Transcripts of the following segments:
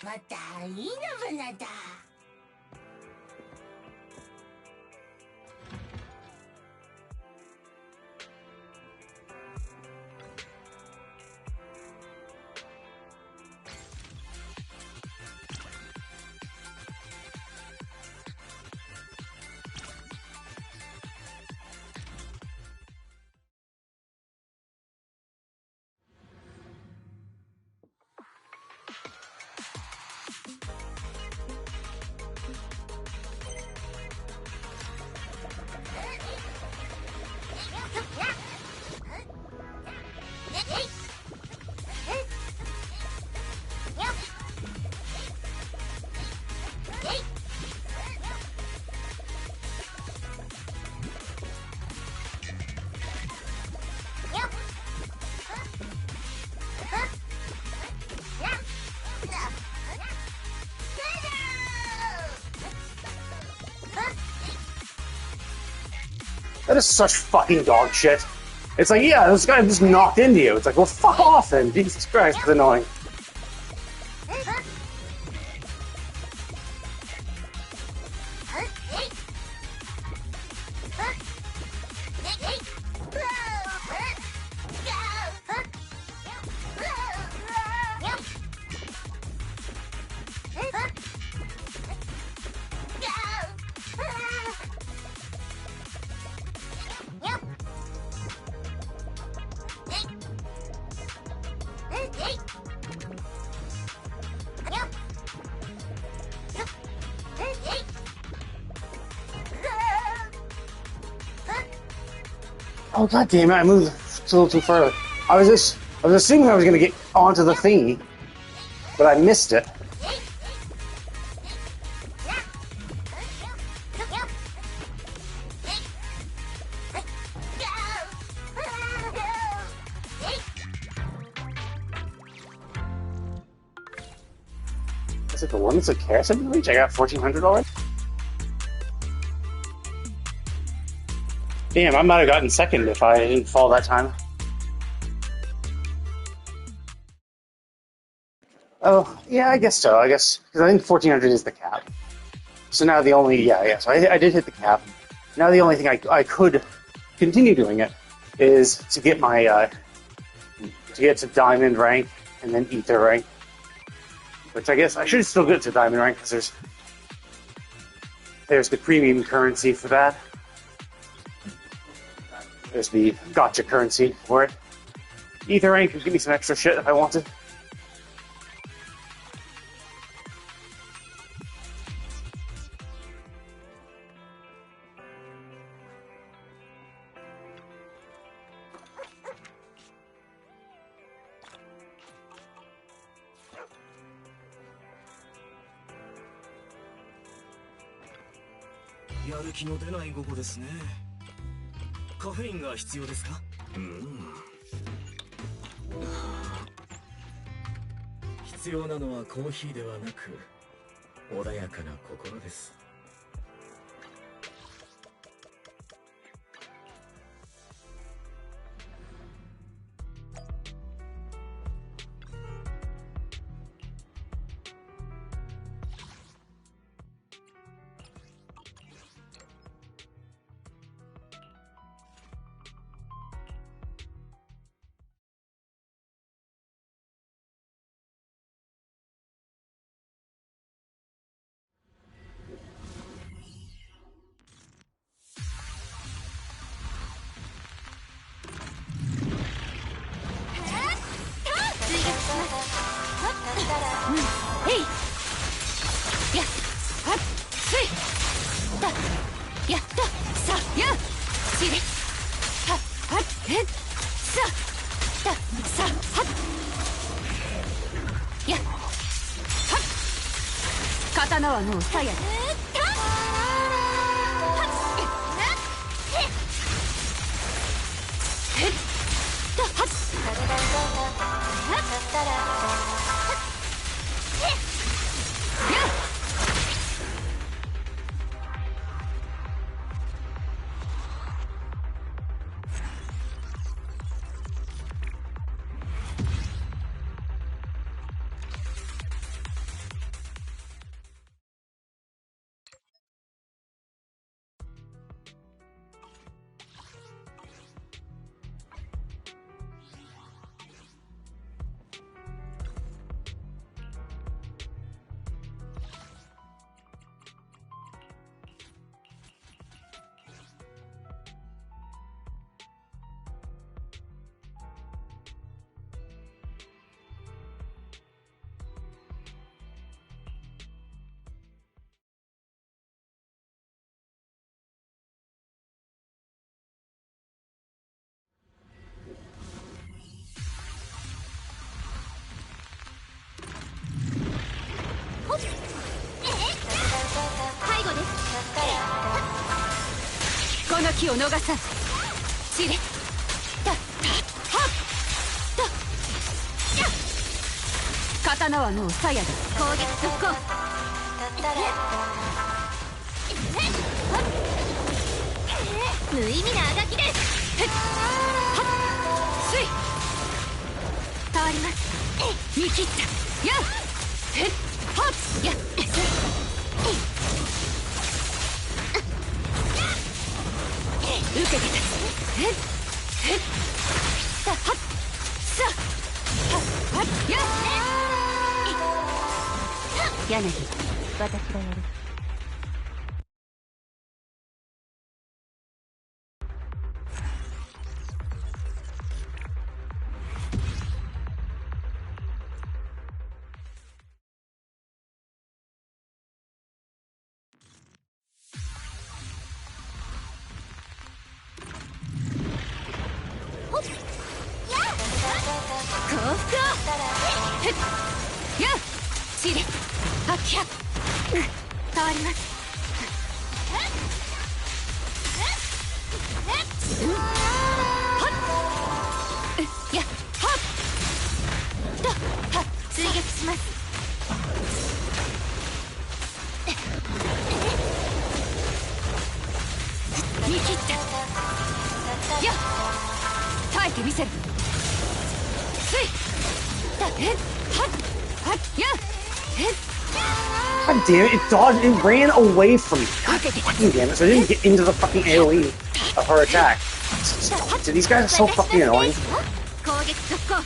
またいいのぶなだ。That is such fucking dog shit. It's like, yeah, this guy just knocked into you. It's like, well, fuck off then. Jesus Christ, it's annoying. Oh, god damn it, I moved a little too further. I was assuming I was gonna get onto the thingy, but I missed it. Is it the one that's a carrot in reach? I got $1,400. Damn, I might have gotten second if I didn't fall that time. Oh, yeah, I guess so. I guess, because I think 1,400 is the cap. So now the only, so I did hit the cap. Now the only thing I could continue doing it is to get my, to get to diamond rank and then ether rank. Which I guess I should still get to diamond rank because there's the premium currency for that. There's the gotcha currency for it. Ether rank could give me some extra shit if I wanted. 隙を逃さん。チリタタハッタ刀はもう鞘だ。攻撃続行。無意味なあがきです。はっスイ変わります。見切った。やっへっはっやっ受けてた。へっへっさはっさはっはっやっ柳、私がやる。幸福をへっやっチリはっひゃっ変わります。はっやっはっとはっ追撃します。見切った。やっ耐えてみせる。スイだへっはっはっやっへっGod damn it, it dodged, it ran away from me. God fucking damn it, so I didn't get into the fucking AoE of her attack. Dude, these guys are so fucking annoying. 攻撃続行。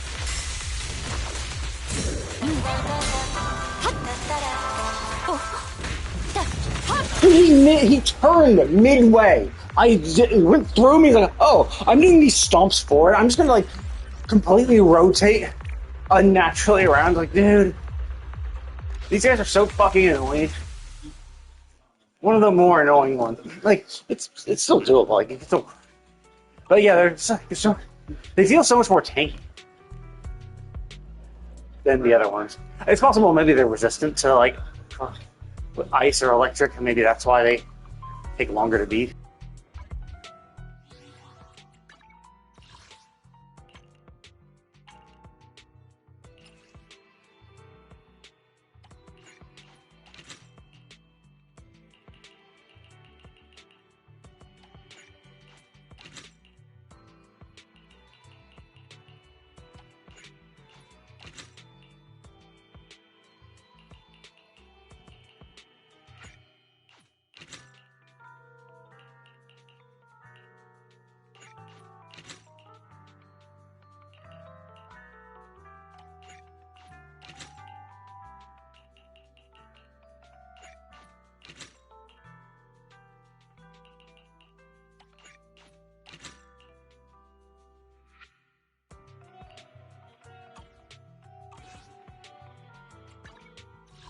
He turned midway. It went through me. He's like, oh, I'm doing these stomps forward. I'm just gonna like completely rotate unnaturally around. Like, dude, these guys are so fucking annoying. One of the more annoying ones. Like, it's still doable. Like, it's still, but yeah, they're so they feel so much more tanky than the other ones. It's possible maybe they're resistant to like ice or electric, and maybe that's why they take longer to beat.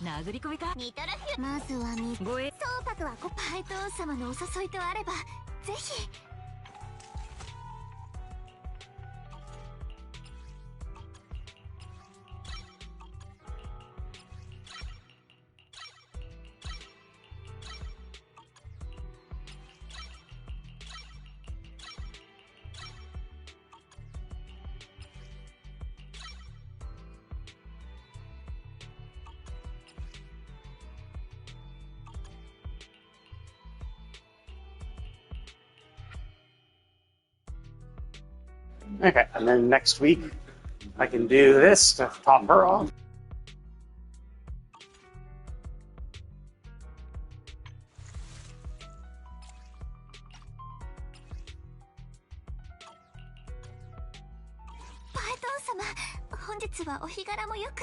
殴り込みか。見たらまずは護衛総格はパイトーン様のお誘いとあればぜひ。Okay, and then next week I can do this to top her off. Paito-sama, 本日はお日柄もよく。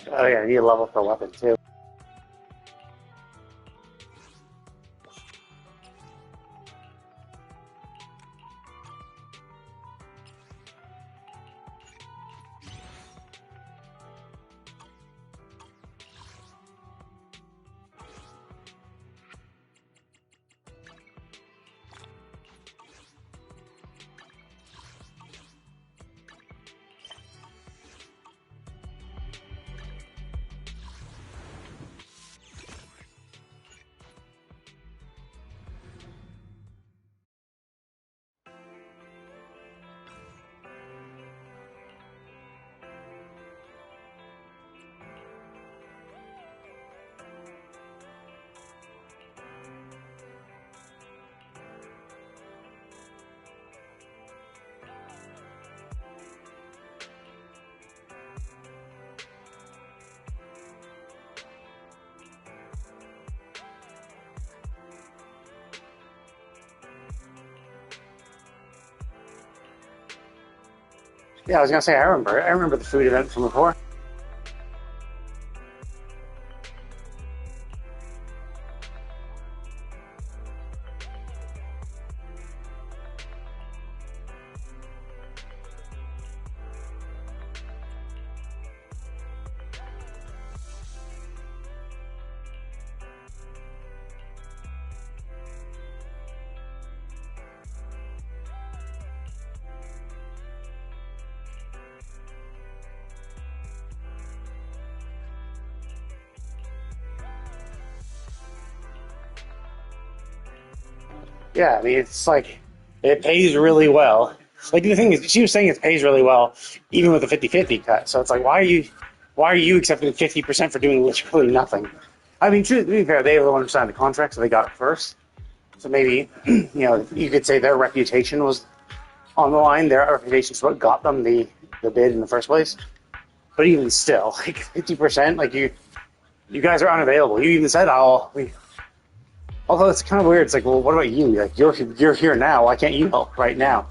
Oh yeah, I need a level for a weapon too. Yeah, I was gonna say I remember. I remember the food event from before. Yeah, I mean, it's like, it pays really well. Like, the thing is, she was saying it pays really well, even with a 50-50 cut. So it's like, why are you accepting 50% for doing literally nothing? I mean, to be fair, they were the one who signed the contract, so they got it first. So maybe, you could say their reputation was on the line. Their reputation is what got them the bid in the first place. But even still, like 50%, like you guys are unavailable. You even said, although it's kind of weird. It's like, well, what about you? Like, you're here now. Why can't you help right now?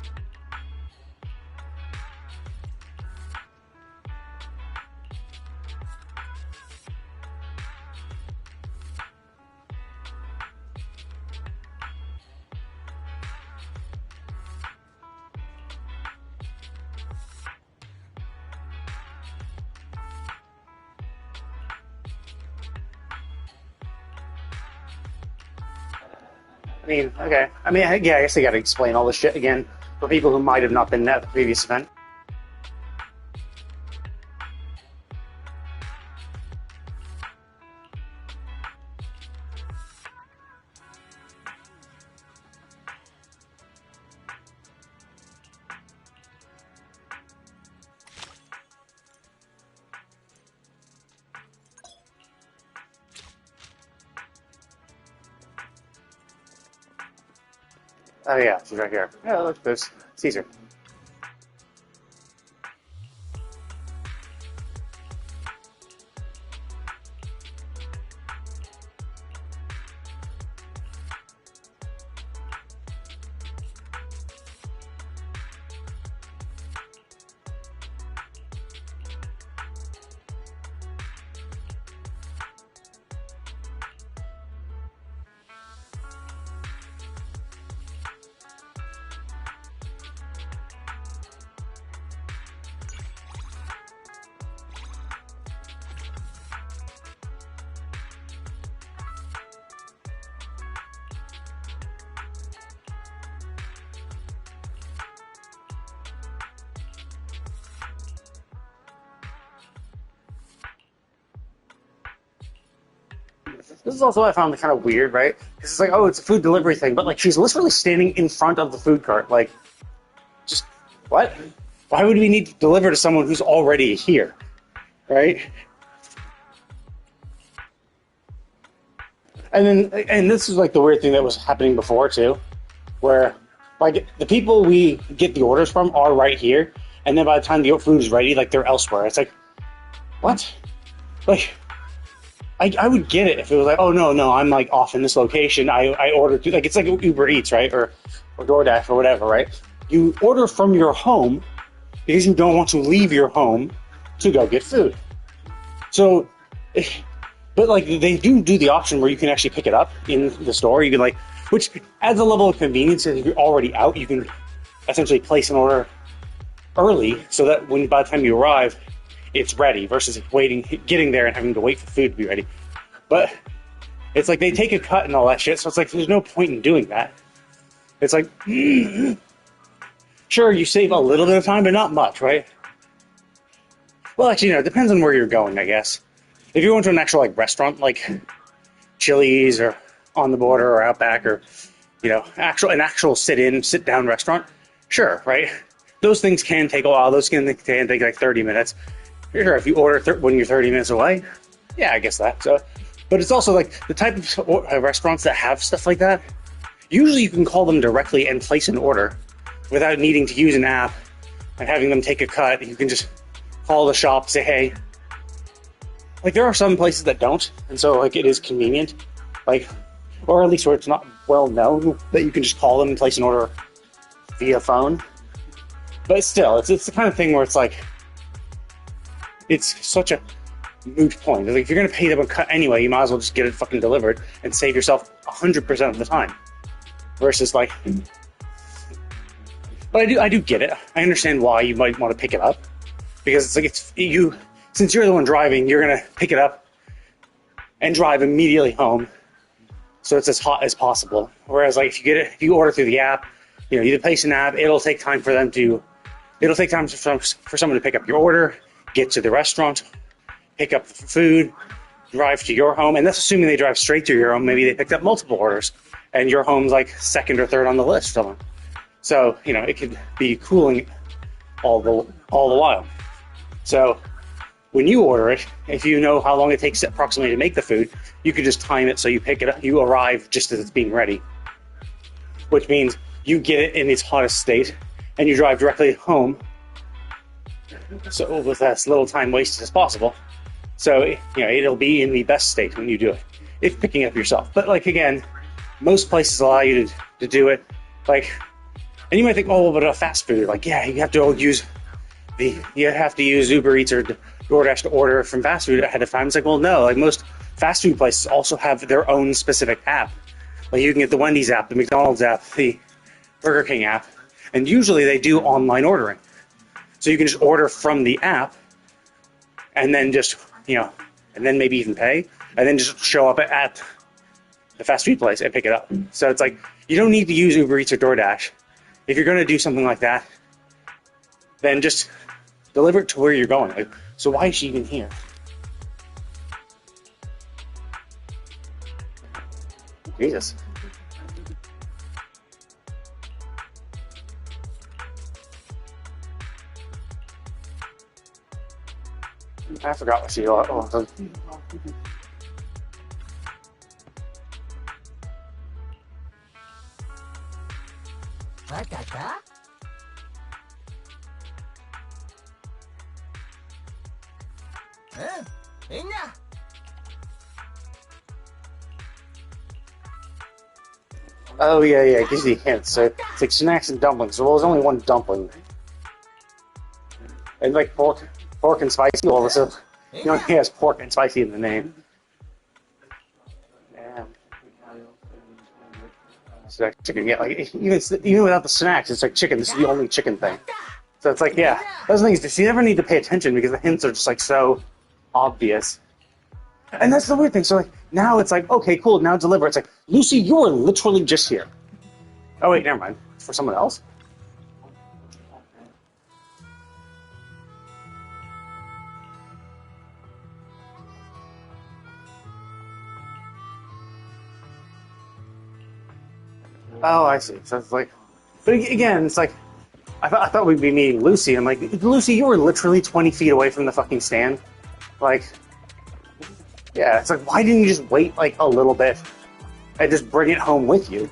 I mean, okay. I mean, yeah, I guess they got to explain all this shit again for people who might have not been at the previous event. Oh yeah, she's right here. Yeah, look, there's Caesar. This is also what I found kind of weird, right? Because it's like, oh, it's a food delivery thing, but like she's literally standing in front of the food cart. Like, just what? Why would we need to deliver to someone who's already here, right? And this is like the weird thing that was happening before too, where like the people we get the orders from are right here, and then by the time the food is ready, like they're elsewhere. It's like, what? Like, I would get it if it was like, oh no, I'm like off in this location. I ordered to, like, it's like Uber Eats, right, or DoorDash or whatever, right? You order from your home because you don't want to leave your home to go get food. So, but like they do the option where you can actually pick it up in the store. You can like, which adds a level of convenience. If you're already out, you can essentially place an order early, so that when by the time you arrive, it's ready. Versus getting there and having to wait for food to be ready. But it's like they take a cut and all that shit. So it's like there's no point in doing that. It's like, sure, you save a little bit of time, but not much, right? Well, actually, it depends on where you're going, I guess. If you're going to an actual like restaurant, like Chili's or On the Border or Outback, or an actual sit down restaurant, sure, right? Those things can take a while. Those can take like 30 minutes. Sure, if you order when you're 30 minutes away, yeah, I guess that. So, but it's also like the type of restaurants that have stuff like that. Usually, you can call them directly and place an order without needing to use an app and having them take a cut. You can just call the shop, say, hey. Like, there are some places that don't, and so, like, it is convenient. Like, or at least where it's not well known that you can just call them and place an order via phone. But still, it's the kind of thing where it's like, it's such a moot point. Like, if you're going to pay them a cut anyway, you might as well just get it fucking delivered and save yourself 100% of the time. Versus, like... But I do get it. I understand why you might want to pick it up. Because it's like, since you're the one driving, you're going to pick it up and drive immediately home. So it's as hot as possible. Whereas, like, if you order through the app, you place an app, it'll take time for someone to pick up your order, get to the restaurant, pick up the food, drive to your home. And that's assuming they drive straight to your home. Maybe they picked up multiple orders and your home's like second or third on the list. So, it could be cooling all the while. So when you order it, if you know how long it takes approximately to make the food, you could just time it so you pick it up, you arrive just as it's being ready. Which means you get it in its hottest state and you drive directly home. So with as little time wasted as possible. So, it'll be in the best state when you do it. If picking it up yourself. But like, again, most places allow you to do it. Like, and you might think, oh, but a fast food, like, yeah, you have to use Uber Eats or DoorDash to order from fast food ahead of time. It's like, well, no, like most fast food places also have their own specific app. Like you can get the Wendy's app, the McDonald's app, the Burger King app, and usually they do online ordering. So you can just order from the app and then just, and then maybe even pay, and then just show up at the fast food place and pick it up. So it's like, you don't need to use Uber Eats or DoorDash. If you're going to do something like that, then just deliver it to where you're going. Like, so why is she even here? Jesus. I forgot what she was. Oh, yeah, it gives you hints. So it's like snacks and dumplings. Well, there's only one dumpling. And like pork and spicy, well, so he only has pork and spicy in the name. Yeah. It's like chicken, yeah, like even without the snacks, it's like chicken. This is the only chicken thing. So it's like, yeah, those things, you never need to pay attention because the hints are just like so obvious. And that's the weird thing. So like now it's like, okay, cool, now deliver. It's like, Lucy, you were literally just here. Oh wait, never mind. For someone else? Oh, I see. So it's like, but again, it's like, I thought we'd be meeting Lucy. I'm like, Lucy, you were literally 20 feet away from the fucking stand. Like, yeah, it's like, why didn't you just wait like a little bit and just bring it home with you?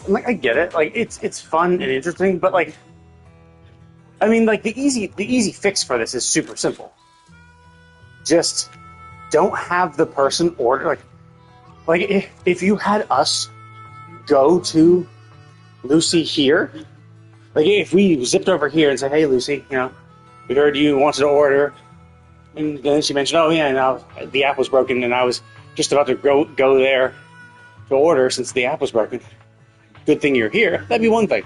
Like, I get it. Like, it's fun and interesting, but like, I mean, like the easy fix for this is super simple. Just don't have the person order like if you had us go to Lucy here, like if we zipped over here and said, "Hey, Lucy, we heard you wanted to order," and then she mentioned, "Oh yeah, now the app was broken, and I was just about to go there to order since the app was broken. Good thing you're here." That'd be one thing.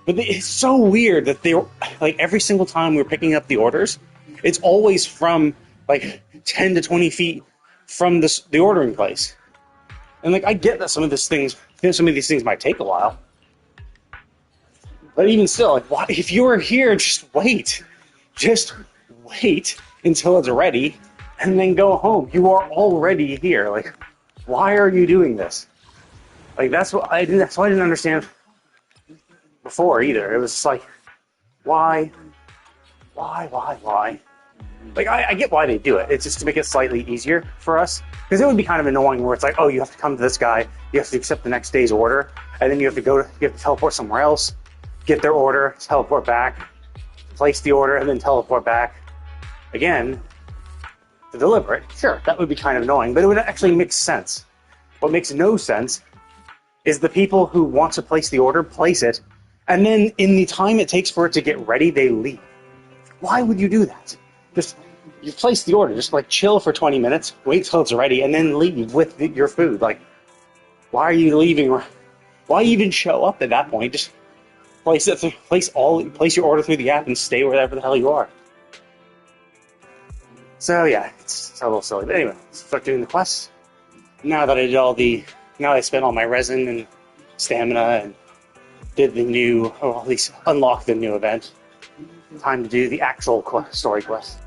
But it's so weird that they like every single time we're picking up the orders, it's always from like 10 to 20 feet from the ordering place. And like I get that some of these things might take a while, but even still, like, why, if you were here, just wait until it's ready, and then go home. You are already here. Like, why are you doing this? Like that's why I didn't understand before either. It was just like, why? Like, I get why they do it. It's just to make it slightly easier for us. Because it would be kind of annoying where it's like, oh, you have to come to this guy, you have to accept the next day's order, and then you have to teleport somewhere else, get their order, teleport back, place the order, and then teleport back again to deliver it. Sure, that would be kind of annoying, but it would actually make sense. What makes no sense is the people who want to place the order, place it, and then in the time it takes for it to get ready, they leave. Why would you do that? Just, you place the order, just like chill for 20 minutes, wait till it's ready, and then leave with your food. Like, why are you leaving? Why even show up at that point? Just place your order through the app and stay wherever the hell you are. So yeah, it's a little silly. But anyway, let's start doing the quests. Now that I spent all my resin and stamina and did at least unlocked the new event, time to do the actual story quest.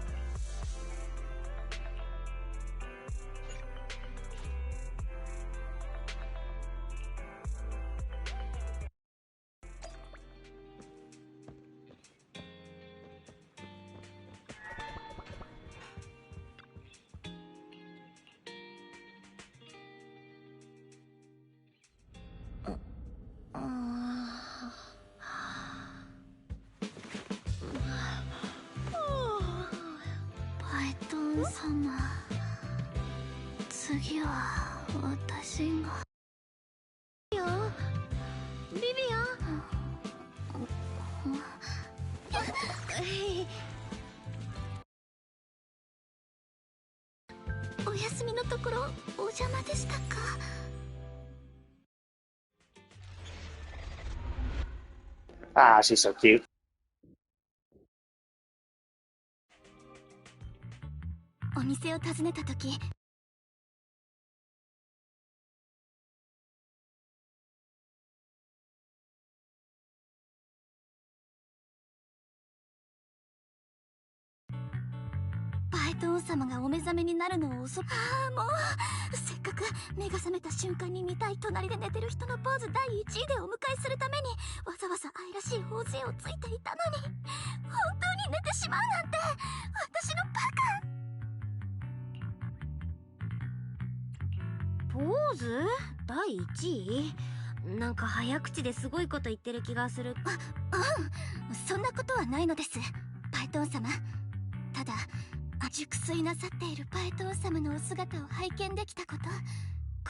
Ah, she's so cute. お店を訪ねた時、バイト王様がお目覚めになるのを遅く、ああもうせっかく目が覚めた瞬間に見たい隣で寝てる人のポーズ第1位でお迎えするためにわざわざ愛らしい頬杖をついていたのに、本当に寝てしまうなんて私のバカ。ポーズ第1位？なんか早口ですごいこと言ってる気がする。そんなことはないのです、バイトン様。ただ熟睡なさっているバイトン様のお姿を拝見できたこと、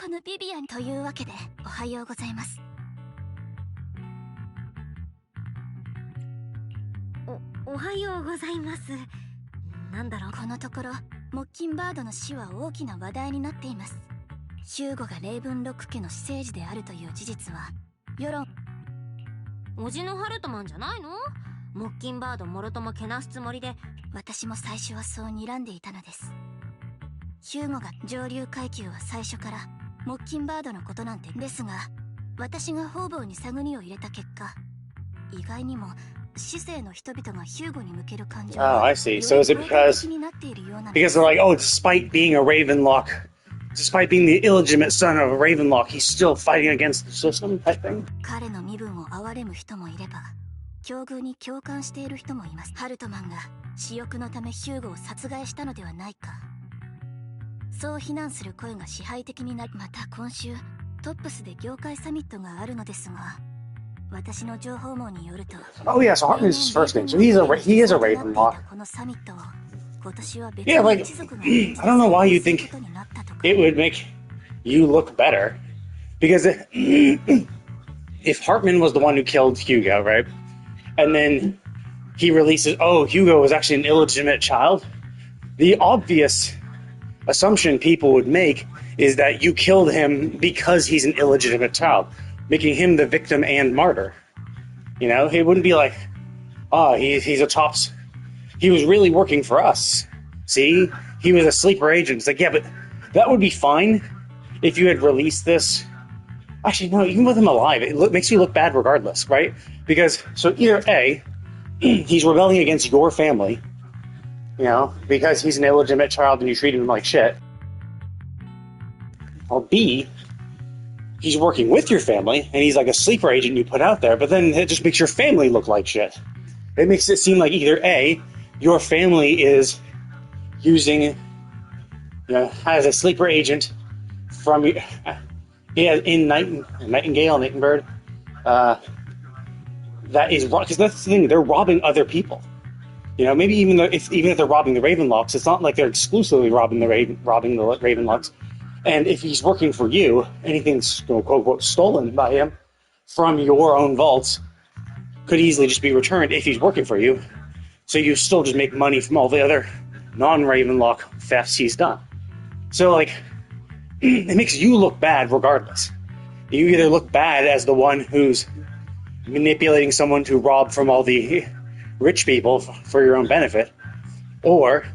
このビビアンというわけでおはようございます。おはようございます。なんだろう、このところモッキンバードの死は大きな話題になっています。シューゴがレイブンロック家の私生児であるという事実は世論。おじのハルトマンじゃないの？モッキンバードもろともけなすつもりで。私も最初はそう睨んでいたのです。ヒューゴが上流階級は最初からモッキンバードのことなんて。ですが私が方々に探りを入れた結果、意外にも市政の人々がヒューゴに向ける感情が I see. So is it because they're like, oh, despite being the illegitimate son of a Ravenlock, he's still fighting against the system type thing? 彼の身分を憐れむ人もいれば境遇に共感している人もいます。ハルトマンが私欲のためヒューゴを殺害したのではないか、そう非難する声が支配的になり、また今週トップスで業界サミットがあるのですが、私の情報網によると、 Oh yeah, so Hartman is his first name, so he is a Ravenlock. このサミットを今年は別 Yeah, の like 一族が I don't know why you think ことになったとか。 it would make you look better, because if Hartman was the one who killed Hugo, right, and then he releases, oh, Hugo was actually an illegitimate child, the obvious assumption people would make is that you killed him because he's an illegitimate child, making him the victim and martyr. You know, it wouldn't be like, oh, he's a tops. He was really working for us. See, he was a sleeper agent. It's like, yeah, but that would be fine if you had released this. Actually, no, even with him alive, it makes you look bad regardless, right? Because, so either A, he's rebelling against your family, you know, because he's an illegitimate child and you treat him like shit. Or B, he's working with your family and he's like a sleeper agent you put out there, but then it just makes your family look like shit. It makes it seem like either A, your family is using, you know, as a sleeper agent from, yeah, in Nightingale, that is wrong, because that's the thing, they're robbing other people. You know, maybe even if they're robbing the Ravenlocks, it's not like they're exclusively robbing the Ravenlocks. And if he's working for you, anything's quote unquote stolen by him from your own vaults could easily just be returned if he's working for you. So you still just make money from all the other non-Ravenlock thefts he's done. So like, it makes you look bad regardless. You either look bad as the one who's manipulating someone to rob from all the rich people for your own benefit, or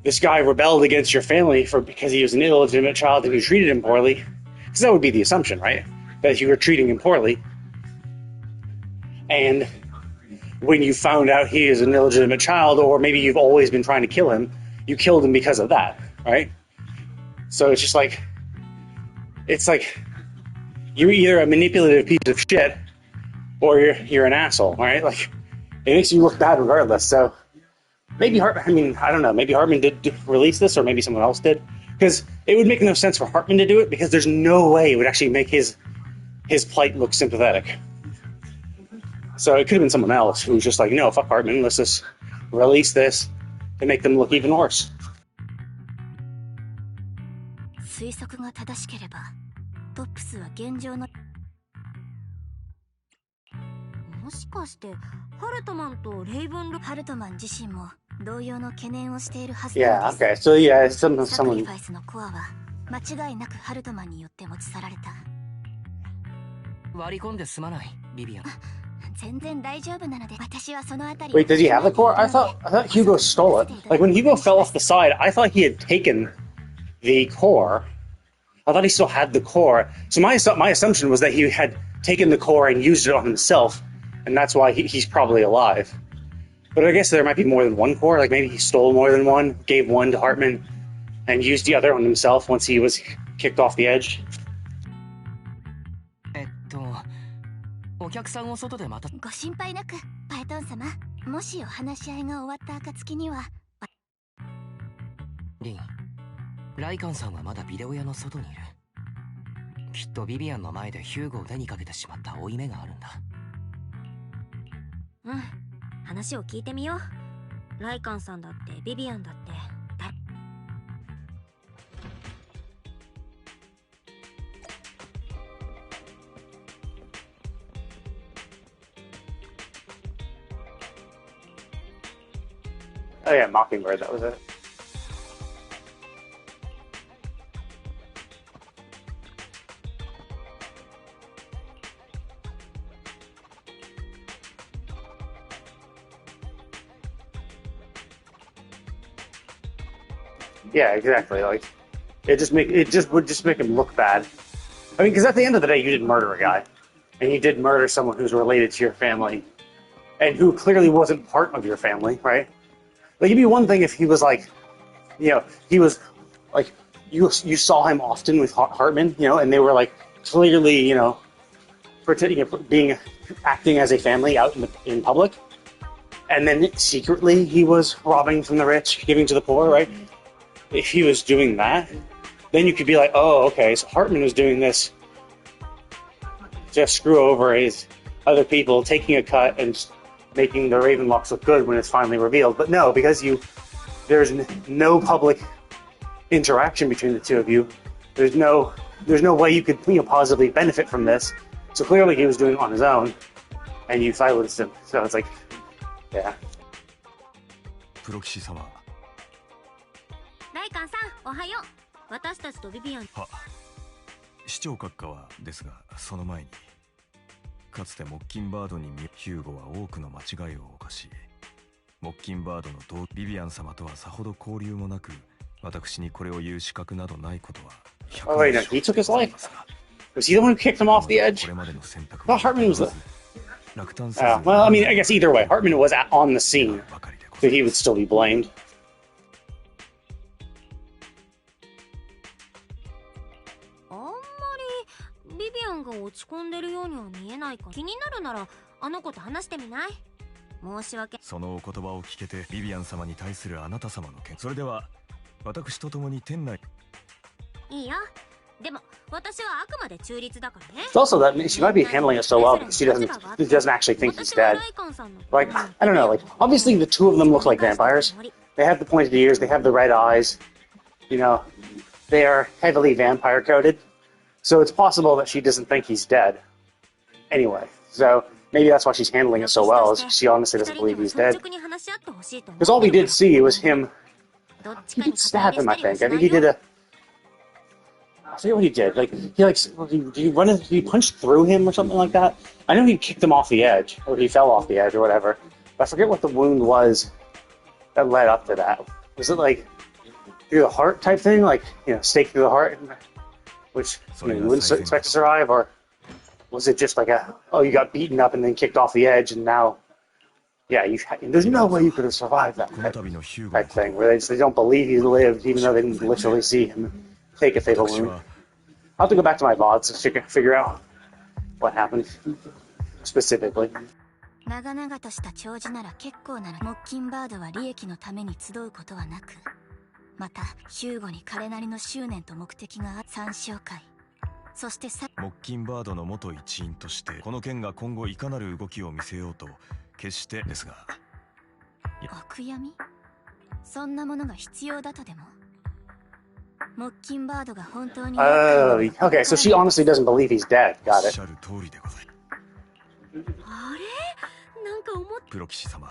this guy rebelled against your family because he was an illegitimate child and you treated him poorly. Because that would be the assumption, right? That you were treating him poorly. And when you found out he is an illegitimate child, or maybe you've always been trying to kill him, you killed him because of that, right? So it's just like, it's like, you're either a manipulative piece of shit, or you're an asshole, right? Like, it makes you look bad regardless. So maybe I don't know, maybe Hartman did release this, or maybe someone else did, because it would make no sense for Hartman to do it, because there's no way it would actually make his plight look sympathetic. So it could have been someone else who was just like, no, fuck Hartman, let's just release this to make them look even worse. 推測が正しければ、トップスは現状の。もしかして、ハルトマンとレイブンロ。ハルトマン自身も同様の懸念をしているはずなんです。Yeah, okay. So yeah, サクリ someone. ファイスのコアは間違いなくハルトマンによって持ち去られた。割り込んですまない、ビビアン。全然大丈夫なので、私はそのあたり。 Wait, does he have the core? I thought Hugo stole it. Like when Hugo fell off the side, I thought he had taken the core. I thought he still had the core. So my assumption was that he had taken the core and used it on himself, and that's why he's probably alive. But I guess there might be more than one core. Like maybe he stole more than one, gave one to Hartman, and used the other on himself once he was kicked off the edge. お客さんを外でまた。ご心配なく、パイトン様。もしお話し合いが終わった暁には。リン、ライカンさんはまだビデオ屋の外にいる。きっとビビアンの前でヒューゴを手にかけてしまった負い目があるんだ。うん、話を聞いてみよう。ライカンさんだってビビアンだって。Oh yeah, Mockingbird, that was it. Yeah, exactly. Like, it would just make him look bad. I mean, because at the end of the day, you did murder a guy, and you did murder someone who's related to your family, and who clearly wasn't part of your family, right? Like, it'd be one thing if he was like, you know, he was like, you saw him often with Hartman, you know, and they were like clearly, you know, acting as a family out in public, and then secretly he was robbing from the rich, giving to the poor, right? If he was doing that, then you could be like, oh, okay, so Hartman was doing this to screw over his other people, taking a cut and making the Ravenlocks look good when it's finally revealed. But no, because there's no public interaction between the two of you. There's no way you could positively benefit from this. So clearly he was doing it on his own, and you silenced him. So it's like, yeah. プロ騎士様。ライカンさん、おはよう。私たちとビビアン。は、市長閣下はですが、その前に、かつてモッキンバードにヒューゴは多くの間違いを犯し、モッキンバードのビビアン様とはさほど交流もなく、私にこれを言う資格などないことは。Oh wait, no, he took his life. Was he the one who kicked him off the edge? I thought Hartman was the... well, I mean, I guess either way, Hartman was on the scene, so he would still be blamed. あんまりビビアンが落ち込んでるようには見えないか。気になるならあの子と話してみない？申し訳。そのお言葉を聞けてビビアン様に対するあなた様の件。それでは私と共に店内。いいよ。でも私はあくまで中立だからね。It's also that she might be handling it so well because she doesn't actually think he's dead. Like, I don't know, like, obviously the two of them look like vampires. They have the pointed ears, they have the red eyes, you know, they are heavily vampire coated. So it's possible that she doesn't think he's dead. Anyway, so maybe that's why she's handling it so well, is she honestly doesn't believe he's dead. Because all we did see was him. He did stab him, I think. I think he did a... I forget what he did. Like did he punch through him or something like that? I know he kicked him off the edge, or he fell off the edge or whatever. But I forget what the wound was that led up to that. Was it like through the heart type thing? Like, you know, stake through the heart, which you wouldn't expect to survive? Or was it just like you got beaten up and then kicked off the edge and now, yeah, there's no way you could have survived that type thing, where they don't believe he lived even though they didn't literally see him take a fatal wound. I'll have to go back to my VODs to figure out what happened specifically. 長々とした弔辞なら結構なの。モッキンバードは利益のために集うことはなく、またヒューゴに彼なりの執念と目的がある。参照会、そしてモッキンバードの元一員としてこの件が今後いかなる動きを見せようと決してですが。お悔やみ？そんなものが必要だとでも？ Oh, okay, so she honestly doesn't believe he's dead. Got it. あれ？なんか思っ。プロ騎士様、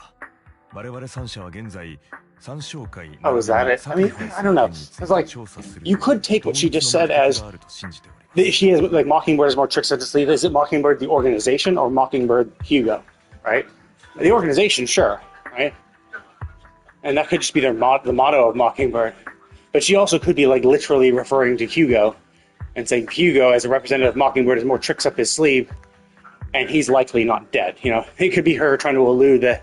我々三者は現在参照会。Oh, is that it? I mean, I don't know. It's like you could take what she just said as she has like Mockingbird has more tricks up his sleeve. Is it Mockingbird the organization or Mockingbird Hugo? Right? The organization, sure, right? And that could just be the motto of Mockingbird. But she also could be like literally referring to Hugo and saying Hugo, as a representative of Mockingbird, has more tricks up his sleeve, and he's likely not dead. You know, it could be her trying to allude that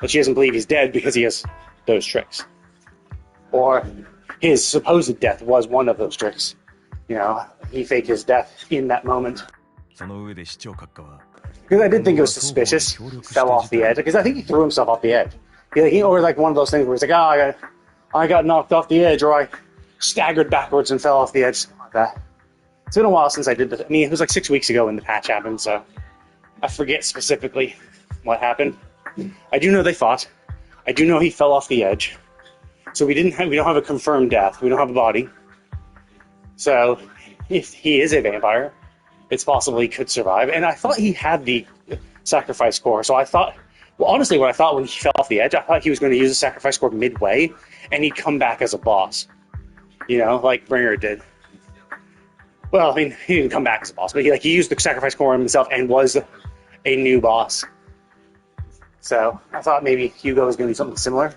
she doesn't believe he's dead because he has those tricks, or his supposed death was one of those tricks. You know, he faked his death in that moment. Because I did think it was suspicious. He fell off the edge because I think he threw himself off the edge. Or like one of those things where he's like, oh, I got knocked off the edge, or I staggered backwards and fell off the edge, something like that. It's been a while since I did this. I mean, it was like 6 weeks ago when the patch happened, so I forget specifically what happened. I do know they fought. I do know he fell off the edge. So we don't have a confirmed death. We don't have a body. So if he is a vampire, it's possible he could survive. And I thought he had the sacrifice core, so I thought. Well, honestly, what I thought when he fell off the edge, I thought he was going to use the sacrifice core midway, and he'd come back as a boss. You know, like Bringer did. Well, I mean, he didn't come back as a boss, but he used the sacrifice core himself and was a new boss. So I thought maybe Hugo was going to do something similar,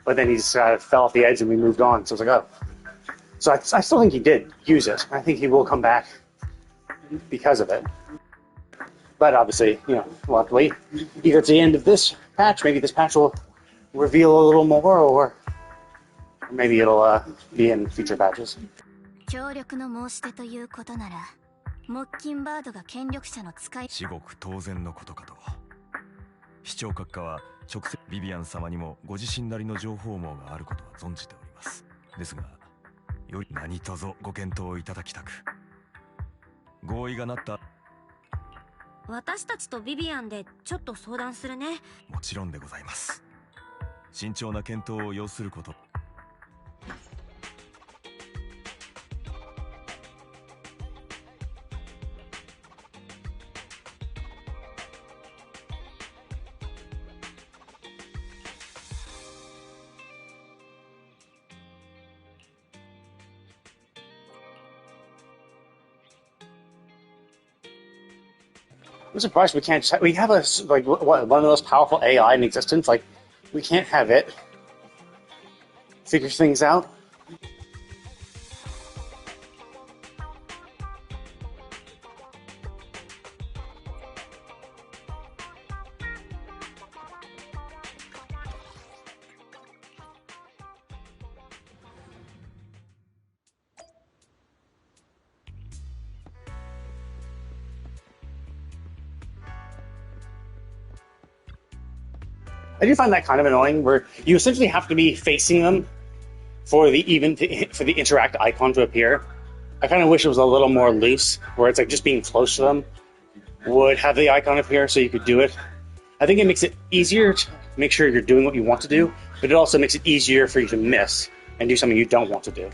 but then he just fell off the edge and we moved on. So I was like, oh. So I still think he did use it. I think he will come back because of it. But obviously, you know, we'll have to wait. Either at the end of this patch, maybe this patch will reveal a little more, or maybe it'll be in future patches. 協力の申し出ということなら、モッキンバードが権力者の使い。至極当然のことかと。市長閣下は直接ビビアン様にもご自身なりの情報網があることは存じております。ですが、より何卒ご検討いただきたく。合意がなった。私たちとビビアンでちょっと相談するね。もちろんでございます。慎重な検討を要すること。I'm surprised we can't. We have a like what, one of the most powerful AI in existence. Like, we can't have it figure things out. I do find that kind of annoying, where you essentially have to be facing them for the interact icon to appear. I kind of wish it was a little more loose, where it's like just being close to them would have the icon appear, so you could do it. I think it makes it easier to make sure you're doing what you want to do, but it also makes it easier for you to miss and do something you don't want to do.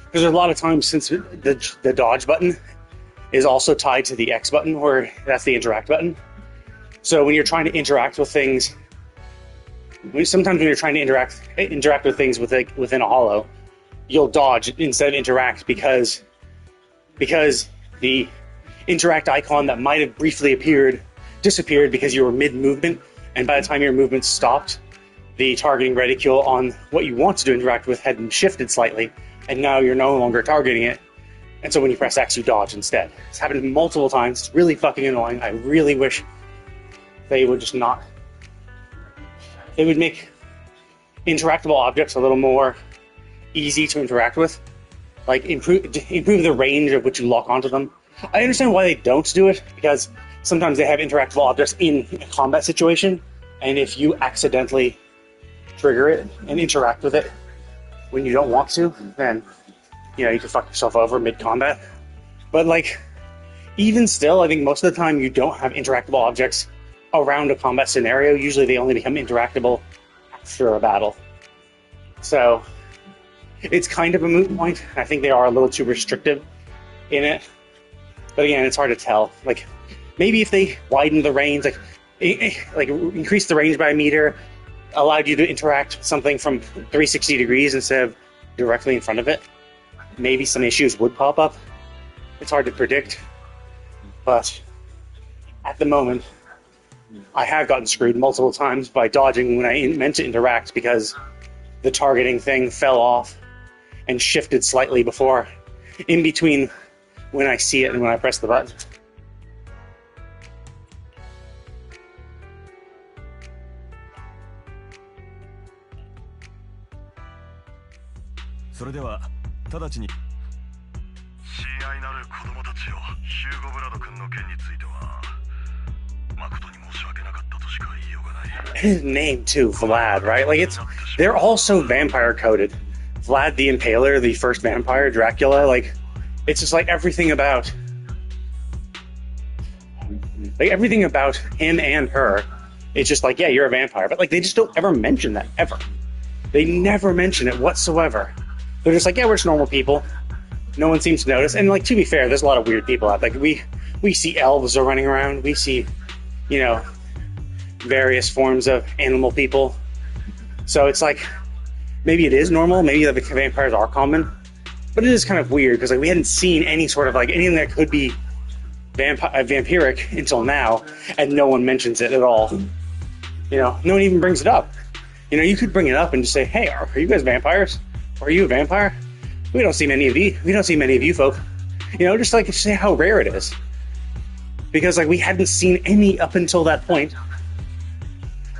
Because there's a lot of times, since the dodge button is also tied to the X button, or that's the interact button. So when you're trying to interact with things, sometimes when you're trying to interact with things within a holo, you'll dodge instead of interact because the interact icon that might have briefly disappeared because you were mid-movement, and by the time your movement stopped, the targeting reticule on what you wanted to interact with had shifted slightly, and now you're no longer targeting it, and so when you press X, you dodge instead. It's happened multiple times. It's really fucking annoying. I really wish they would just not... It would make interactable objects a little more easy to interact with. Like, improve the range of which you lock onto them. I understand why they don't do it, because sometimes they have interactable objects in a combat situation, and if you accidentally trigger it and interact with it when you don't want to, then, you can fuck yourself over mid-combat. But, like, even still, I think most of the time you don't have interactable objects around a combat scenario. Usually they only become interactable after a battle. So it's kind of a moot point. I think they are a little too restrictive in it. But again, it's hard to tell. Like, maybe if they widened the range, like increased the range by a meter, allowed you to interact with something from 360 degrees instead of directly in front of it, maybe some issues would pop up. It's hard to predict. But at the moment, I have gotten screwed multiple times by dodging when I meant to interact because the targeting thing fell off and shifted slightly before, in between when I see it and when I press the button. So, 直ちに親愛なる子供たちよ、ヒューゴ・ブラド君の件については誠に申し訳なかったとしか言いようがない。 His name too, Vlad, right? Like, they're all so vampire coded. Vlad the Impaler, the first vampire, Dracula, like, it's just like everything about him and her, it's just like, yeah, you're a vampire, but like they just don't ever mention that, ever. They never mention it whatsoever. They're just like, yeah, we're just normal people. No one seems to notice. And like, to be fair, there's a lot of weird people out. Like, we see elves are running around. We see, various forms of animal people. So it's like, maybe it is normal. Maybe the vampires are common. But it is kind of weird because like we hadn't seen any sort of like anything that could be vampiric until now, and no one mentions it at all. No one even brings it up. You could bring it up and just say, hey, are you guys vampires? Are you a vampire? We don't see many of you folk. Just like say how rare it is. Because like we hadn't seen any up until that point.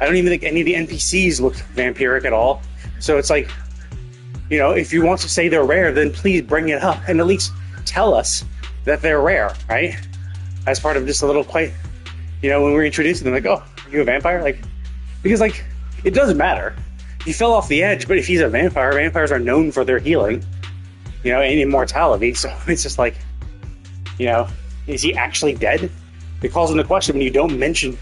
I don't even think any of the NPCs looked vampiric at all. So it's like, if you want to say they're rare, then please bring it up and at least tell us that they're rare, right? As part of just a little quite, when we're introducing them, like, oh, are you a vampire? Like, because like, it doesn't matter. He fell off the edge, but if he's a vampire, vampires are known for their healing. you know, and immortality. So it's just like, you know, is he actually dead? It calls into question when you don't mention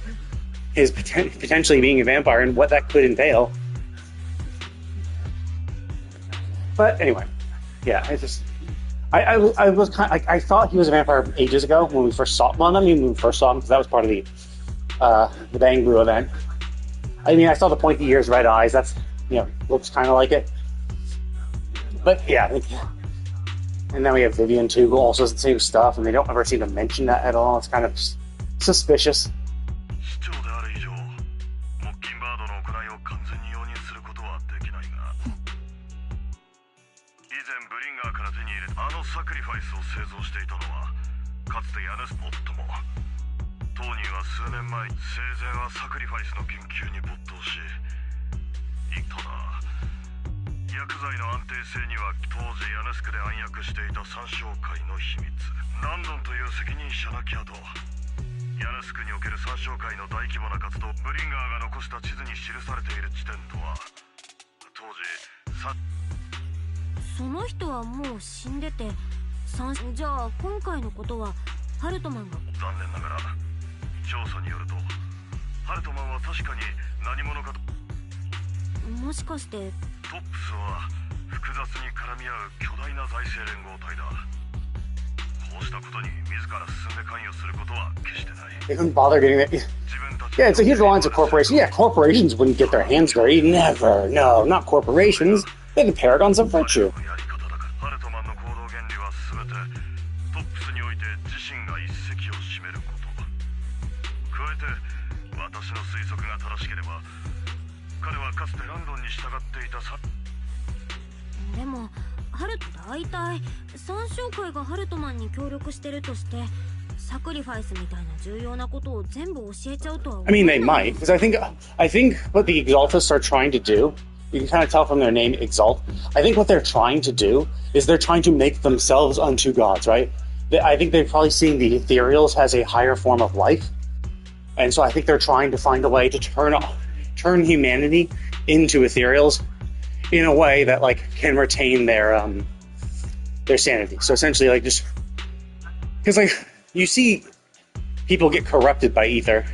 his potentially being a vampire and what that could entail. But anyway, yeah, it's just I was kind of, I thought he was a vampire ages ago when we first saw. Well, not even when we first saw him, because that was part of the Bang Boo event. I mean, I saw the pointy ears, red eyes. That's, you know, looks kind of like it. But yeah, and then we have Vivian too, who also does the same stuff, and they don't ever seem to mention that at all. It's kind of suspicious.その人はもう死んでて、じゃあ今回のことはハルトマンが。残念ながら調査によるとハルトマンは確かに何者かと。もしかしてトップスは複雑に絡み合う巨大な財政連合体だ。こうしたことに自ら進んで関与することは決してない。They couldn't bother getting it. Yeah, it's a huge reliance on corporations. Yeah, corporations wouldn't get their hands dirty. Never. No, not corporations. They're the paragons of virtue. I mean, they might, because I think what the Exaltists are trying to do, you can kind of tell from their name, Exalt. I think what they're trying to do is they're trying to make themselves unto gods, right? I think they're probably seeing the ethereals as a higher form of life, and so I think they're trying to find a way to turn humanity into ethereals in a way that like can retain their sanity. So essentially, like, just because like you see people get corrupted by ether,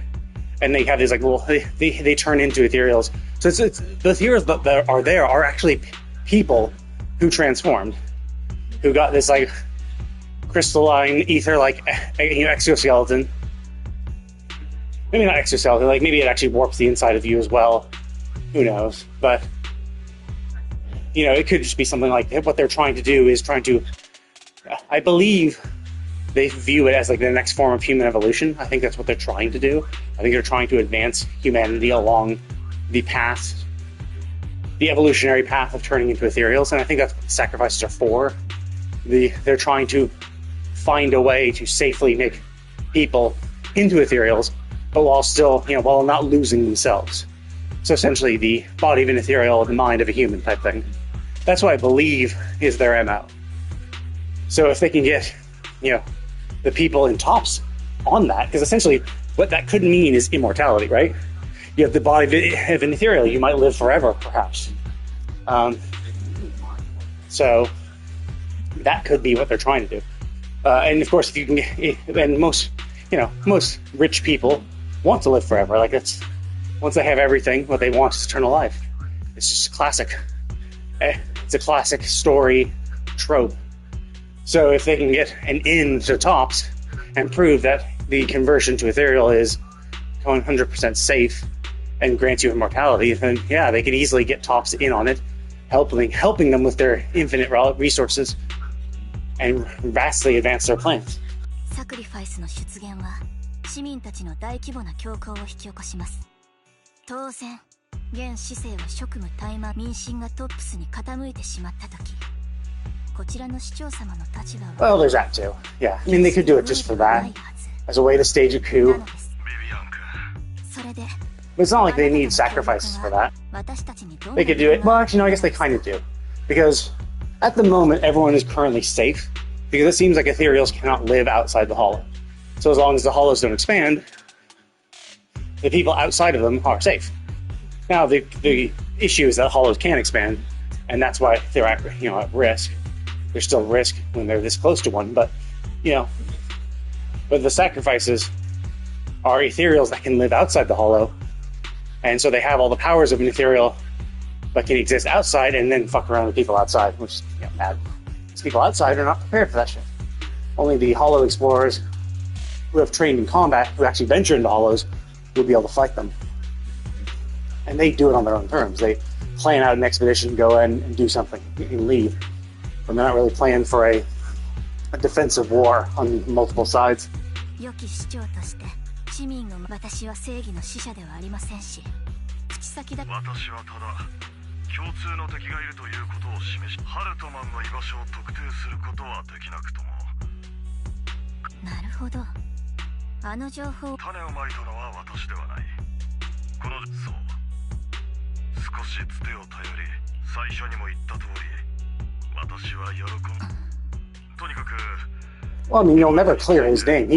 and they have these like little they turn into ethereals. So it's the ethereals that are there are actually people who transformed, who got this like crystalline ether like exoskeleton. Maybe not exoskeleton, like maybe it actually warps the inside of you as well. Who knows? But you know, it could just be something like what they're trying to do is trying to, I believe they view it as like the next form of human evolution. I think that's what they're trying to do. I think they're trying to advance humanity along the path, the evolutionary path of turning into ethereals, and I think that's what sacrifices are for. They're trying to find a way to safely make people into ethereals, but while still, you know, while not losing themselves. So essentially the body of an ethereal, the mind of a human type thing. That's what I believe is their MO. So if they can get, you know, the people in tops on that, because essentially what that could mean is immortality, right? You have the body of an ethereal, you might live forever, perhaps. So that could be what they're trying to do. And of course, if you can get, and most rich people want to live forever. Like it's, once they have everything, what they want is eternal life. It's just classic. It's a classic story trope. So if they can get an in to tops and prove that the conversion to ethereal is 100% safe and grants you immortality, then yeah, they could easily get tops in on it, helping them with their infinite resources and vastly advance their plans. Sacrifice の出現は市民たちの大規模な恐慌を引き起こします。当然、現市政は職務怠慢、民心がトップスに傾いてしまったとき、こちらの市長様の立場は。Well, there's that too. Yeah, I mean they could do it just for that, as a way to stage a coup. それで。But it's not like they need sacrifices for that. They could do it. Well, actually, no, I guess they kind of do. Because at the moment, everyone is currently safe. Because it seems like ethereals cannot live outside the hollow. So as long as the hollows don't expand, the people outside of them are safe. Now, the issue is that hollows can expand, and that's why they're at risk. there's still risk when they're this close to one, but but the sacrifices are ethereals that can live outside the hollow, and so they have all the powers of an ethereal, but can exist outside and then fuck around with people outside, which is bad. Because people outside are not prepared for that shit. Only the hollow explorers who have trained in combat, who actually venture into hollows, will be able to fight them. And they do it on their own terms. They plan out an expedition, go in and do something, and leave. But they're not really planning for a defensive war on multiple sides. 良き市長として市民の私は正義の使者ではありませんし、口先だ。私はただ共通の敵がいるということを示し、ハルトマンの居場所を特定することはできなくとも。なるほど。あの情報。種をまいたのは私ではない。このそう。少しつてを頼り、最初にも言った通り、私は喜ん。とにかく。Well, I mean, you'll never clear his name.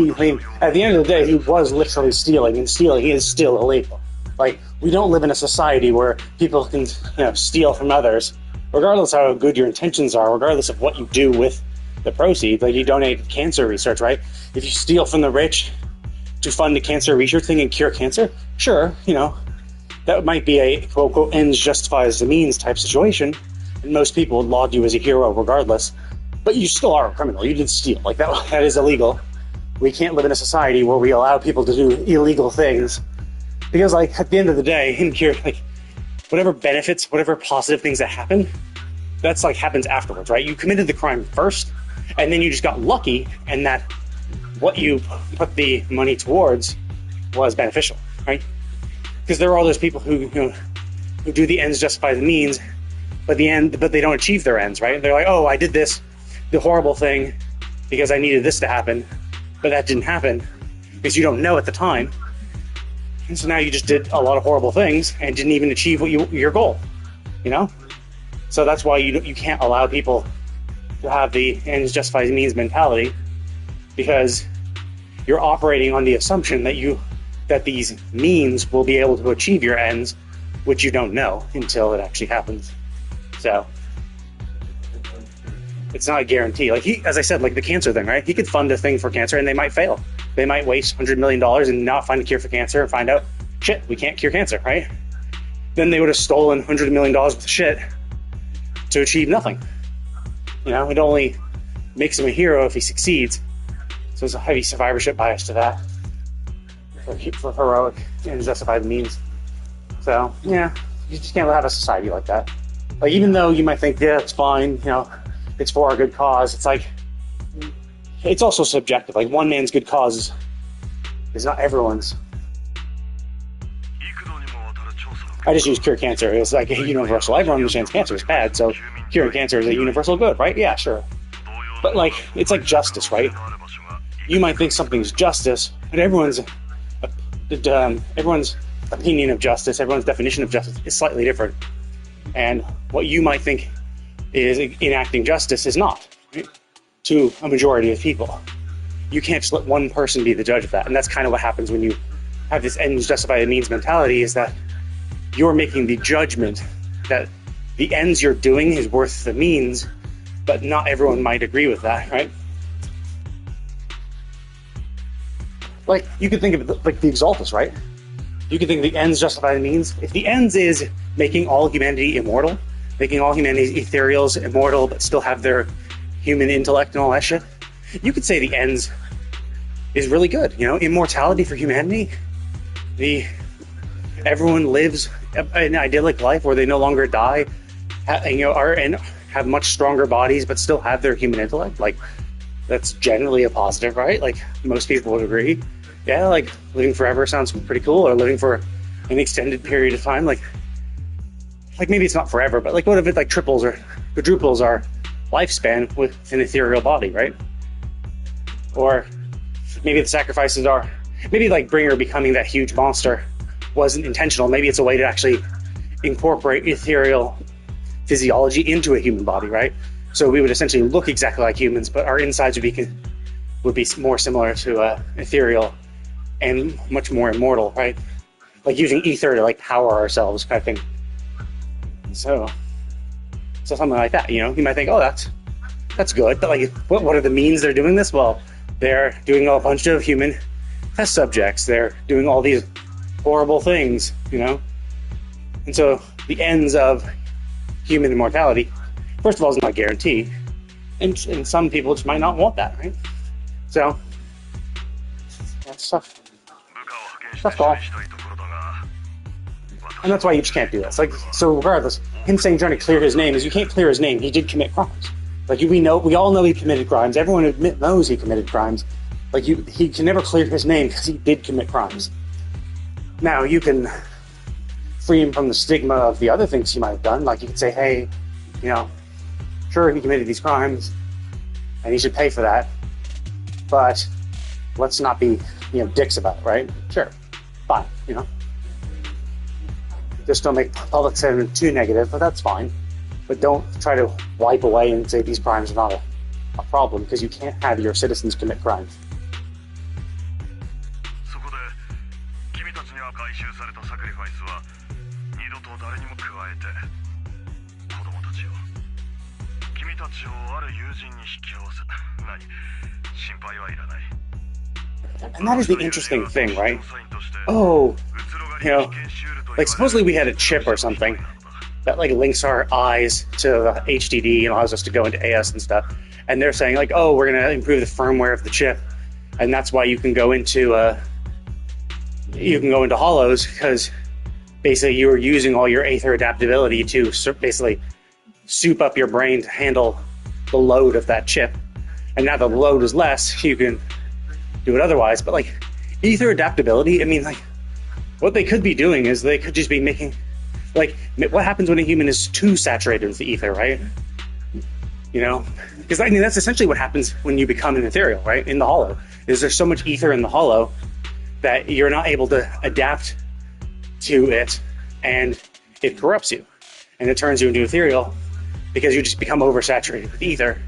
At the end of the day, he was literally stealing, and stealing is still illegal. Like, we don't live in a society where people can, steal from others, regardless of how good your intentions are, regardless of what you do with the proceeds. Like, you donate cancer research, right? If you steal from the rich to fund a cancer research thing and cure cancer, sure, that might be a quote-unquote ends justifies the means type situation, and most people would laud you as a hero regardless. But you still are a criminal. You did steal. Like, that is illegal. We can't live in a society where we allow people to do illegal things. Because, like, at the end of the day, in here, like, whatever benefits, whatever positive things that happen, that's, like, happens afterwards, right? You committed the crime first, and then you just got lucky, and that what you put the money towards was beneficial, right? Because there are all those people who do the ends justify the means, but they don't achieve their ends, right? They're like, oh, I did this, the horrible thing, because I needed this to happen, but that didn't happen because you don't know at the time, and so now you just did a lot of horrible things and didn't even achieve your goal, So that's why you can't allow people to have the ends justify the means mentality, because you're operating on the assumption that these means will be able to achieve your ends, which you don't know until it actually happens. So it's not a guarantee. Like, as I said, like the cancer thing, right? He could fund a thing for cancer and they might fail. They might waste $100 million and not find a cure for cancer and find out, shit, we can't cure cancer, right? Then they would have stolen $100 million worth of shit to achieve nothing. It only makes him a hero if he succeeds. So there's a heavy survivorship bias to that. For heroic and justified means. So, yeah, you just can't have a society like that. Like, even though you might think, yeah, it's fine, it's for a good cause, it's like, it's also subjective. Like, one man's good cause is not everyone's. I just use cure cancer. It's like universal. Everyone understands cancer is bad, so curing cancer is a universal good, right? Yeah, sure. But, like, it's like justice, right? You might think something's justice, but everyone's opinion of justice, everyone's definition of justice is slightly different. And what you might think is enacting justice is not, right? To a majority of people. You can't just let one person be the judge of that. And that's kind of what happens when you have this ends justify the means mentality, is that you're making the judgment that the ends you're doing is worth the means, but not everyone might agree with that, right? Like, you could think of it like the Exaltus, right? You could think the ends justify the means. If the ends is making all humanity immortal, making all humanity's ethereals immortal, but still have their human intellect and all that shit, you could say the ends is really good. Immortality for humanity. Everyone lives an idyllic life where they no longer die, and have much stronger bodies, but still have their human intellect. Like, that's generally a positive, right? Like, most people would agree. Yeah, like, living forever sounds pretty cool, or living for an extended period of time. Like maybe it's not forever, but like, what if it like triples or quadruples our lifespan with an ethereal body, right? Or maybe the sacrifices are, maybe like Bringer becoming that huge monster wasn't intentional. Maybe it's a way to actually incorporate ethereal physiology into a human body, right? So we would essentially look exactly like humans, but our insides would be more similar to ethereal and much more immortal, right? Like using ether to like power ourselves, kind of thing. So something like that, you might think, oh, that's That's good. But like, what are the means they're doing this? Well, they're doing a bunch of human test subjects. They're doing all these horrible things, you know? And so the ends of human immortality, first of all, is not a guarantee. And some people just might not want that, right? So, that's tough. Tough call. And that's why you just can't do this. Like, so regardless, him saying trying to clear his name is you can't clear his name. He did commit crimes. Like, we all know he committed crimes. Everyone knows he committed crimes. Like, he can never clear his name because he did commit crimes. Now, you can free him from the stigma of the other things he might have done. Like, you could say, hey, you know, sure, he committed these crimes, and he should pay for that. But let's not be, you know, dicks about it, right? Sure, fine, you know. Just don't make public sentiment too negative, but that's fine. But don't try to wipe away and say these crimes are not a problem, because you can't have your citizens commit crimes. And that is the interesting thing, right? Oh, you know, like supposedly we had a chip or something that like links our eyes to the HDD and allows us to go into AS and stuff. And they're saying like, oh, we're going to improve the firmware of the chip, and that's why you can go into hollows, because basically you were using all your Aether adaptability to basically soup up your brain to handle the load of that chip. And now the load is less, you can do it otherwise. But like Aether adaptability, I mean, like what they could be doing is they could just be making, like, what happens when a human is too saturated with the Aether, right? You know, because I mean that's essentially what happens when you become an ethereal, right? In the hollow, is there's so much Aether in the hollow that you're not able to adapt to it, and it corrupts you, and it turns you into ethereal because you just become oversaturated with Aether.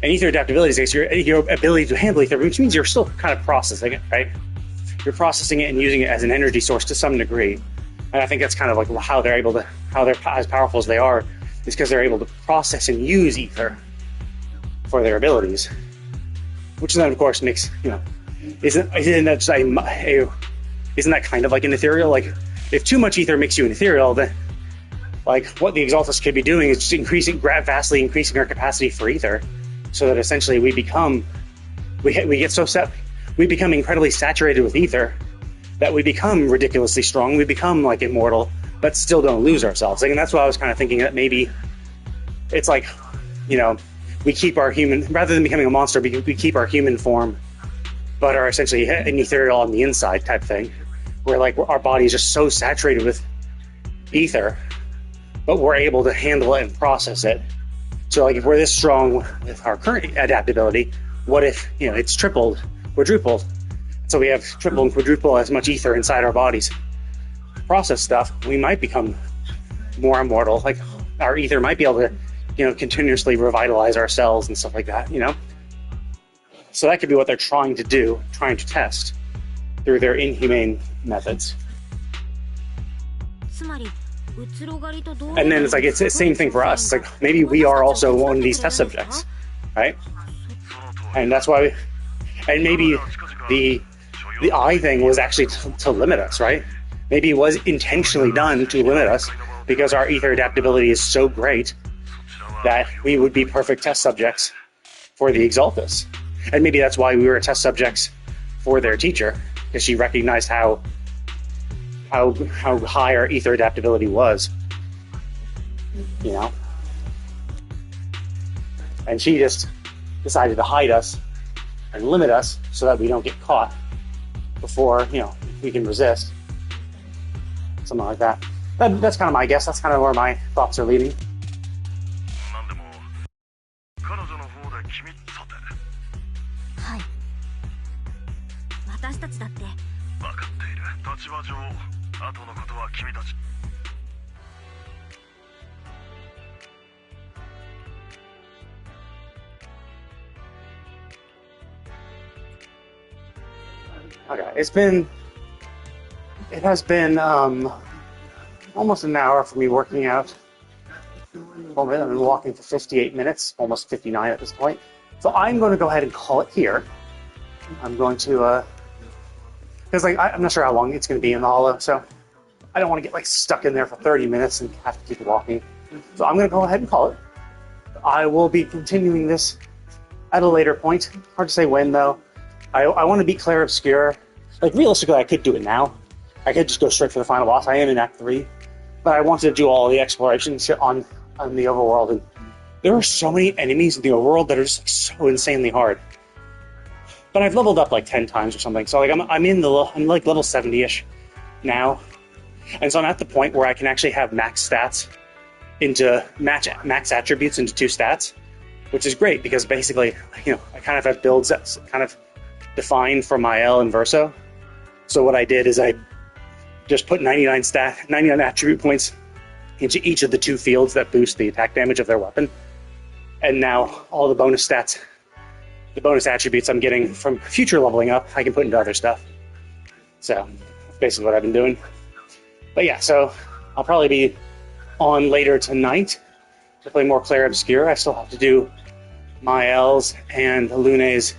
And Aether adaptability is your ability to handle Aether, which means you're still kind of processing it, right? You're processing it and using it as an energy source to some degree. And I think that's kind of like how they're as powerful as they are, is because they're able to process and use Aether for their abilities. Which then, of course, makes, you know, isn't that kind of like an ethereal? Like, if too much Aether makes you an ethereal, then like what the Exaltus could be doing is just vastly increasing our capacity for Aether, so that essentially we become incredibly saturated with Aether that we become ridiculously strong. We become like immortal, but still don't lose ourselves. Like, and that's why I was kind of thinking that maybe it's like, you know, we keep our human, rather than becoming a monster, we keep our human form, but are essentially an ethereal on the inside type thing, where like our body is just so saturated with Aether, but we're able to handle it and process it. So like if we're this strong with our current adaptability, what if, you know, it's tripled, quadrupled? So we have triple and quadruple as much Aether inside our bodies. Process stuff, we might become more immortal. Like our Aether might be able to, you know, continuously revitalize our cells and stuff like that, you know? So that could be what they're trying to do, trying to test through their inhumane methods. And then it's like, it's the same thing for us. It's like, maybe we are also one of these test subjects, right? And that's why, and maybe the eye thing was actually to limit us, right? Maybe it was intentionally done to limit us, because our Aether adaptability is so great that we would be perfect test subjects for the Exaltus. And maybe that's why we were test subjects for their teacher, because she recognized how high our Aether adaptability was, you know? And she just decided to hide us and limit us so that we don't get caught before, you know, we can resist. Something like that. That's kind of my guess. That's kind of where my thoughts are leading. Okay, it has been almost an hour for me working out. I've been walking for 58 minutes, almost 59 at this point. So I'm going to go ahead and call it here. I'm going to, because like I'm not sure how long it's going to be in the hollow, so I don't want to get like stuck in there for 30 minutes and have to keep walking. So I'm going to go ahead and call it. I will be continuing this at a later point. Hard to say when though. I want to beat Clair Obscura. Like realistically, I could do it now. I could just go straight for the final boss. I am in Act 3, but I wanted to do all the exploration shit on the overworld, and there are so many enemies in the overworld that are just like, so insanely hard. But I've leveled up like 10 times or something, so like I'm like level 70-ish now, and so I'm at the point where I can actually have max stats into max attributes into 2 stats, which is great because basically, you know, I kind of have builds that's kind of defined for Mael and Verso. So what I did is I just put 99 attribute points into each of the 2 fields that boost the attack damage of their weapon, and now all the bonus stats, the bonus attributes I'm getting from future leveling up, I can put into other stuff. So that's basically what I've been doing. But yeah, so I'll probably be on later tonight to play more Clair Obscura. I still have to do Mael's and Lune's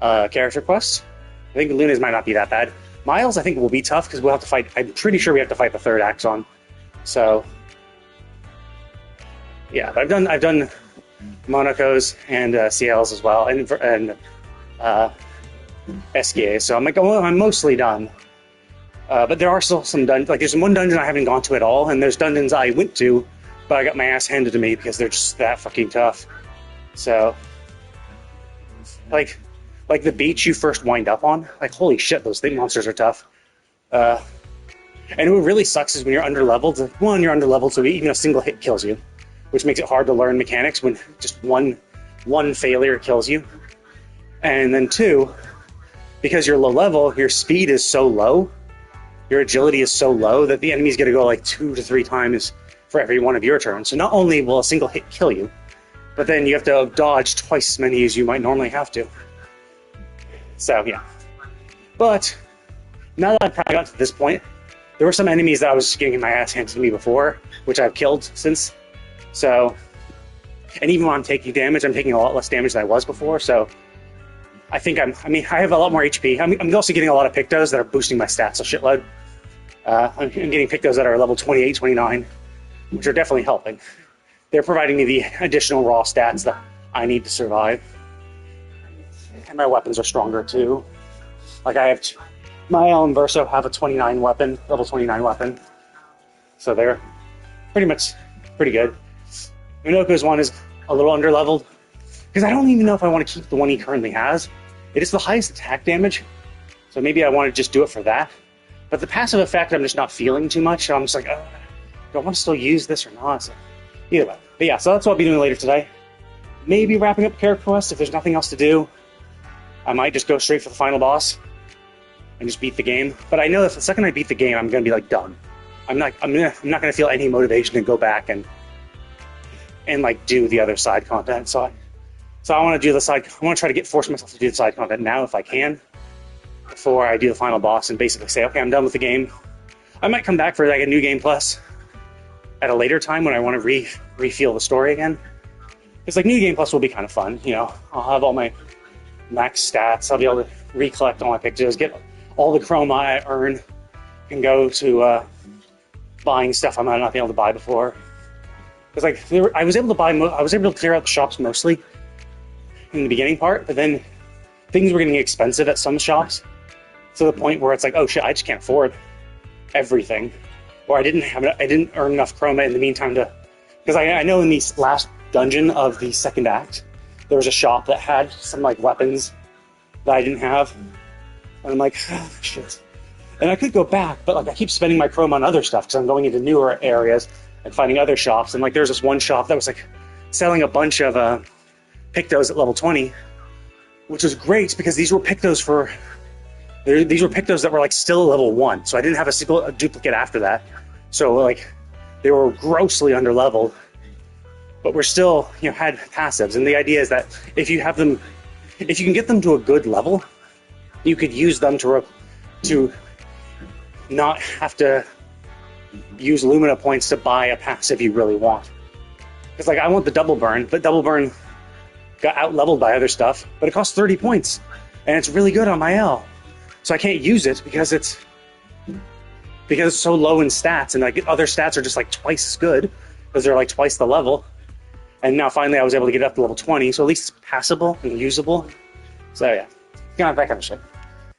character quests. I think Lune's might not be that bad. Miles, I think, will be tough because we'll have to fight. I'm pretty sure we have to fight the 3rd Axon. So yeah, but I've done Monaco's and CL's as well, and SKA. So I'm like, well, I'm mostly done. But there are still some dungeons. Like there's one dungeon I haven't gone to at all, and there's dungeons I went to, but I got my ass handed to me because they're just that fucking tough. So like the beach you first wind up on, like holy shit, those thing monsters are tough. And what really sucks is when you're underleveled. One, you're underleveled, so even a single hit kills you, which makes it hard to learn mechanics when just one failure kills you. And then 2, because you're low level, your speed is so low, your agility is so low that the enemy's gonna go like 2 to 3 times for every one of your turns. So not only will a single hit kill you, but then you have to dodge twice as many as you might normally have to. So yeah. But now that I've kind of got to this point, there were some enemies that I was getting my ass handed to me before, which I've killed since. So, and even when I'm taking damage, I'm taking a lot less damage than I was before. So I think I have a lot more HP. I'm also getting a lot of Pictos that are boosting my stats a shitload. I'm getting Pictos that are level 28, 29, which are definitely helping. They're providing me the additional raw stats that I need to survive. And my weapons are stronger too. Like I have, Mael and Verso have a 29 weapon, level 29 weapon. So they're pretty much pretty good. Minoko's one is a little underleveled, because I don't even know if I want to keep the one he currently has. It is the highest attack damage, so maybe I want to just do it for that. But the passive effect I'm just not feeling too much, so I'm just like, do I want to still use this or not? So, either way. But yeah, so that's what I'll be doing later today. Maybe wrapping up character quests if there's nothing else to do. I might just go straight for the final boss and just beat the game. But I know if the second I beat the game, I'm gonna be like done. I'm not gonna feel any motivation to go back and like do the other side content. So I want to do the side. I want to try to force myself to do the side content now if I can, before I do the final boss and basically say, okay, I'm done with the game. I might come back for like a new game plus at a later time when I want to refeel the story again. Because like new game plus will be kind of fun. You know, I'll have all my max stats. I'll be able to recollect all my pictures, get all the chroma I earn, and go to buying stuff I might not be able to buy before. Because like I was able to clear out the shops mostly in the beginning part, but then things were getting expensive at some shops to the point where it's like, oh shit, I just can't afford everything, or I didn't earn enough chroma in the meantime to. Because I know in the last dungeon of the second act, there was a shop that had some like weapons that I didn't have, and I'm like, oh, shit. And I could go back, but like I keep spending my chroma on other stuff because I'm going into newer areas and finding other shops. And like there's this one shop that was like selling a bunch of Pictos at level 20, which was great because these were Pictos that were like still level 1, so I didn't have a duplicate after that. So like they were grossly underleveled, but we're still, you know, had passives. And the idea is that if you can get them to a good level, you could use them to not have to use Lumina points to buy a passive you really want. Because like I want the double burn, but double burn got out leveled by other stuff, but it costs 30 points, and it's really good on my L. So I can't use it because it's so low in stats, and like other stats are just like twice as good because they're like twice the level. And now finally I was able to get it up to level 20, so at least it's passable and usable. So yeah, that kind of shit.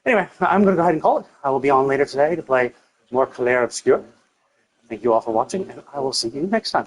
Anyway, I'm gonna go ahead and call it. I will be on later today to play more Clair Obscur. Thank you all for watching, and I will see you next time.